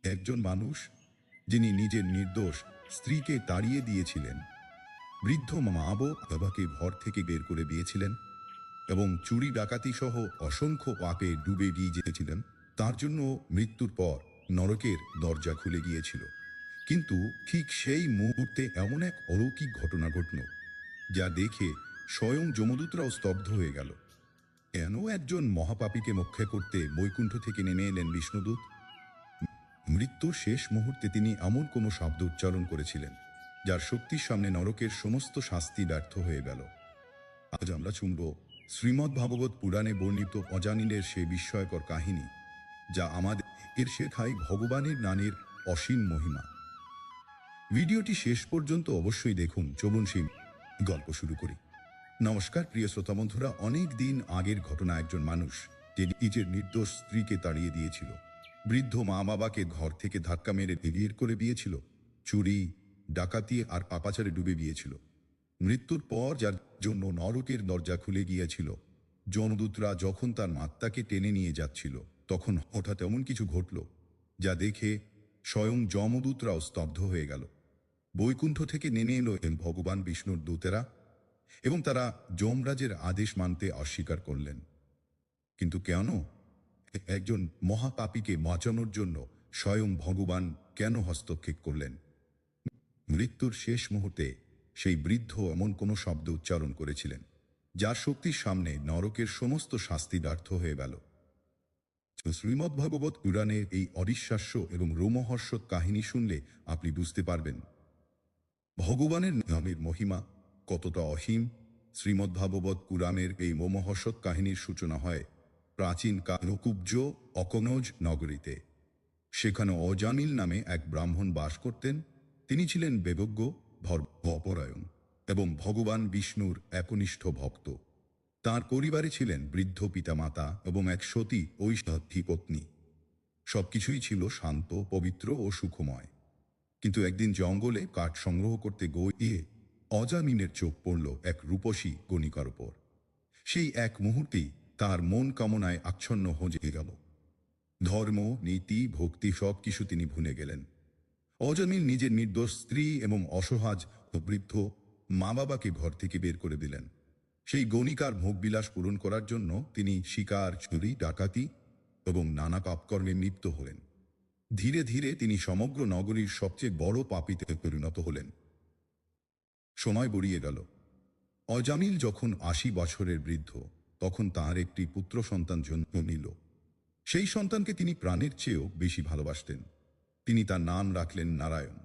একজন মানুষ যিনি নিজের নির্দোষ স্ত্রীকে তাড়িয়ে দিয়েছিলেন, বৃদ্ধ মা বাবাকে ঘর থেকে বের করে দিয়েছিলেন এবং চুরি ডাকাতি সহ অসংখ্য পাপে ডুবে গিয়ে যেতেছিলেন, তার জন্য মৃত্যুর পর নরকের দরজা খুলে গিয়েছিল। কিন্তু ঠিক সেই মুহূর্তে এমন এক অলৌকিক ঘটনা ঘটল, যা দেখে স্বয়ং যমদূতরাও স্তব্ধ হয়ে গেল। কেন একজন মহাপাপীকে মোক্ষে করতে বৈকুণ্ঠ থেকে নেমে এলেন বিষ্ণুদূত? মৃত্যুর শেষ মুহূর্তে তিনি এমন কোনো শব্দ উচ্চারণ করেছিলেন, যার শক্তির সামনে নরকের সমস্ত শাস্তি ব্যর্থ হয়ে গেল। আজ আমরা শুনব শ্রীমদ্ ভাগবত পুরাণে বর্ণিত অজামিলের সে বিস্ময়কর কাহিনী, যা আমাদের শেখায় ভগবানের নামের অসীম মহিমা। ভিডিওটি শেষ পর্যন্ত অবশ্যই দেখুন। চলুন সেই গল্প শুরু করি। নমস্কার প্রিয় শ্রোতা বন্ধুরা, অনেক দিন আগের ঘটনা। একজন মানুষ যে নিজের নির্দোষ স্ত্রীকে তাড়িয়ে দিয়েছিল, বৃদ্ধ মা বাবাকে ঘর থেকে ধাক্কা মেরে বের করে দিয়েছিল, চুরি ডাকাতি আর পাপাচারে ডুবে গিয়েছিল। মৃত্যুর পর যার জন্য নরকের দরজা খুলে গিয়েছিল, যমদূতরা যখন তার মাত্রাকে টেনে নিয়ে যাচ্ছিল, তখন হঠাৎ এমন কিছু ঘটল, যা দেখে স্বয়ং যমদূতরাও স্তব্ধ হয়ে গেল। বৈকুণ্ঠ থেকে নেমে এলো ভগবান বিষ্ণুর দূতেরা এবং তারা যমরাজের আদেশ মানতে অস্বীকার করলেন। কিন্তু কেন? একজন মহাপাপীকে বাঁচানোর জন্য স্বয়ং ভগবান কেন হস্তক্ষেপ করলেন? মৃত্যুর শেষ মুহূর্তে সেই বৃদ্ধ এমন কোনো শব্দ উচ্চারণ করেছিলেন, যার শক্তির সামনে নরকের সমস্ত শাস্তি ব্যর্থ হয়ে গেল। শ্রীমদ্ ভাগবত পুরাণের এই অবিশ্বাস্য এবং রোমহর্ষক কাহিনী শুনলে আপনি বুঝতে পারবেন ভগবানের নামের মহিমা কতটা অসীম। শ্রীমদ্ ভাগবত পুরাণের এই রোমহর্ষক কাহিনীর সূচনা হয় প্রাচীন কালকুব্জ অকনৌজ নগরীতে। সেখানে অজামিল নামে এক ব্রাহ্মণ বাস করতেন। তিনি ছিলেন বেদজ্ঞ, ধর্মপরায়ণ এবং ভগবান বিষ্ণুর একনিষ্ঠ ভক্ত। তার পরিবারে ছিলেন বৃদ্ধ পিতামাতা এবং এক সতী ঐশ্বর্যী পত্নী। সবকিছুই ছিল শান্ত, পবিত্র ও সুখময়। কিন্তু একদিন জঙ্গলে কাঠ সংগ্রহ করতে গিয়ে অজামিনের চোখ পড়ল এক রূপসী গণিকার উপর। সেই এক মুহূর্তেই তার মন কামনায় আচ্ছন্ন হয়ে গেল। ধর্ম, নীতি, ভক্তি সব কিছু তিনি ভুলে গেলেন। অজামিল নিজের নির্দোষ স্ত্রী এবং অসহায় বৃদ্ধ মা বাবাকে ঘর থেকে বের করে দিলেন। সেই গণিকার ভোগবিলাস পূরণ করার জন্য তিনি শিকার, চুরি, ডাকাতি এবং নানা পাপকর্মে লিপ্ত হলেন। ধীরে ধীরে তিনি সমগ্র নগরীর সবচেয়ে বড় পাপীতে পরিণত হলেন। সময় গড়িয়ে গেল। অজামিল যখন ৮০ বছরের বৃদ্ধ, তখন তার একটি পুত্র সন্তান জন্ম নিল। সেই সন্তানকে তিনি প্রাণের চেয়েও বেশি ভালোবাসতেন। তিনি তার নাম রাখলেন নারায়ণ।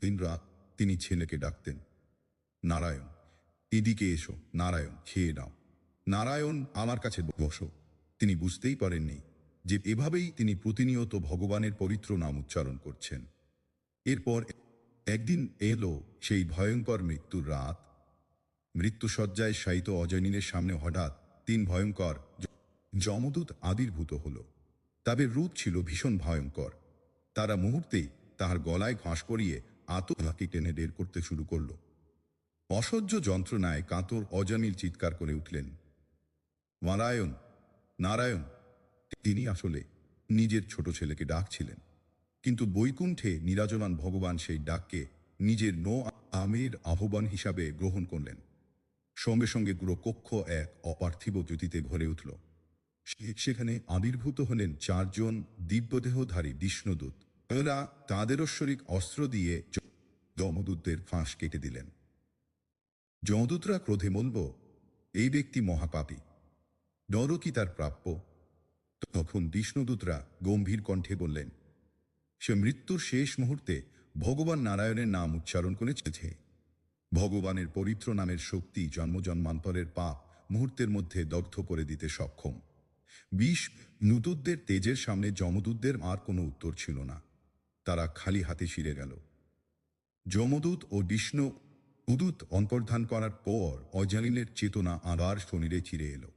দিনরাত তিনি ছেলেকে ডাকতেন, নারায়ণ এদিকে এসো, নারায়ণ খেয়ে নাও, নারায়ণ আমার কাছে বসো। তিনি বুঝতেই পারেননি যে এভাবেই তিনি প্রতিনিয়ত ভগবানের পবিত্র নাম উচ্চারণ করছেন। এরপর একদিন এলো সেই ভয়ঙ্কর মৃত্যুর রাত। মৃত্যুসজ্জায় শায়িত অজামিলের সামনে হঠাৎ ৩ ভয়ঙ্কর যমদূত আবির্ভূত হল। তাদের রূপ ছিল ভীষণ ভয়ঙ্কর। তারা মুহূর্তেই তাহার গলায় ফাঁস করিয়ে আততাকে টেনে বের করতে শুরু করল। অসহ্য যন্ত্রণায় কাতর অজামিল চিৎকার করে উঠলেন, নারায়ণ, নারায়ণ। তিনি আসলে নিজের ছোট ছেলেকে ডাকছিলেন, কিন্তু বৈকুণ্ঠে নিরাজমান ভগবান সেই ডাককে নিজের আমের আহ্বান হিসাবে গ্রহণ করলেন। সঙ্গে সঙ্গে পুরো কক্ষ এক অপার্থিব জ্যোতিতে ভরে উঠল। সেখানে আবির্ভূত হলেন ৪ জন দিব্যদেহধারী বিষ্ণুদূত। এরা তাঁদের ঐশ্বরিক অস্ত্র দিয়ে যমদূতদের ফাঁস কেটে দিলেন। যমদূতরা ক্রোধে বলল, এই ব্যক্তি মহাপাপী, নরকই তার প্রাপ্য। তখন বিষ্ণুদূতরা গম্ভীর কণ্ঠে বললেন, সে মৃত্যুর শেষ মুহূর্তে ভগবান নারায়ণের নাম উচ্চারণ করেছে। ভগবানের পবিত্র নামের শক্তি জন্মজন্মান্তরের পাপ মুহূর্তের মধ্যে দগ্ধ করে দিতে সক্ষম। বিষ্ণুদূতদের তেজের সামনে যমদূতদের আর কোনো উত্তর ছিল না। তারা খালি হাতে ফিরে গেল। যমদূত ও বিষ্ণু উদূত অন্তর্ধান করার পর অজামিলের চেতনা আবার শরীরে ফিরে এলো।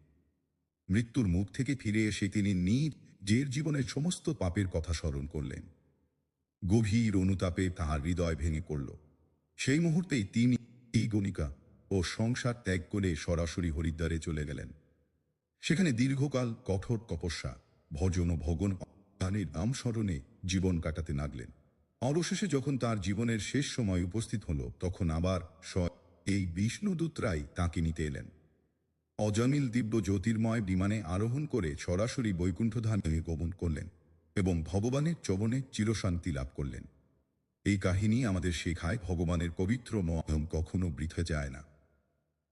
মৃত্যুর মুখ থেকে ফিরে এসে তিনি নিজের জীবনের সমস্ত পাপের কথা স্মরণ করলেন। গভীর অনুতাপে তাহার হৃদয় ভেঙে পড়ল। সেই মুহূর্তেই তিনি এই গণিকা ও সংসার ত্যাগ করে সরাসরি হরিদ্বারে চলে গেলেন। সেখানে দীর্ঘকাল কঠোর তপস্যা, ভজন ও ভগন গানের নাম স্মরণে জীবন কাটাতে লাগলেন। অবশেষে যখন তার জীবনের শেষ সময় উপস্থিত হলো, তখন আবার এই বিষ্ণুদূতরাই তাঁকে নিতে এলেন। অজামিল দিব্য জ্যোতির্ময় বিমানে আরোহণ করে সরাসরি বৈকুণ্ঠ ধামে গমন করলেন এবং ভগবানের চরণে চিরশান্তি লাভ করলেন। এই কাহিনী আমাদের শেখায়, ভগবানের পবিত্র নাম কখনো বৃথা যায় না।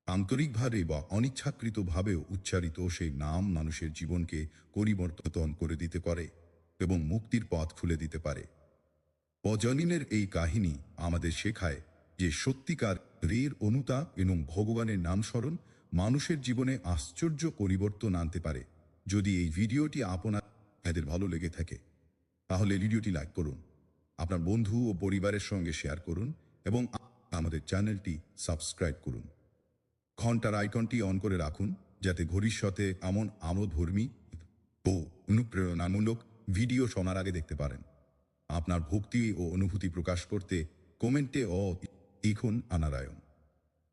আন্তরিকভাবে বা অনিচ্ছাকৃতভাবেও উচ্চারিত সেই নাম মানুষের জীবনকে পরিবর্তন করে দিতে পারে এবং মুক্তির পথ খুলে দিতে পারে। অজামিলের এই কাহিনী আমাদের শেখায় যে সত্যিকার অনুতাপ এবং ভগবানের নাম স্মরণ মানুষের জীবনে আশ্চর্য পরিবর্তন আনতে পারে। যদি এই ভিডিওটি আপনাদের ভালো লেগে থাকে তাহলে ভিডিওটি লাইক করুন, আপনার বন্ধু ও পরিবারের সঙ্গে শেয়ার করুন এবং আমাদের চ্যানেলটি সাবস্ক্রাইব করুন। ঘন্টার আইকনটি অন করে রাখুন যাতে ভবিষ্যতে এমন আমোদধর্মী ও অনুপ্রেরণামূলক ভিডিও শোনার আগে দেখতে পারেন। আপনার ভক্তি ও অনুভূতি প্রকাশ করতে কমেন্টে লিখুন নারায়ণ।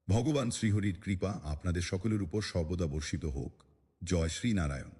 ভগবান শ্রীহরির কৃপা আপনাদের সকলের উপর সর্বদা বর্ষিত হোক। জয় শ্রী নারায়ণ।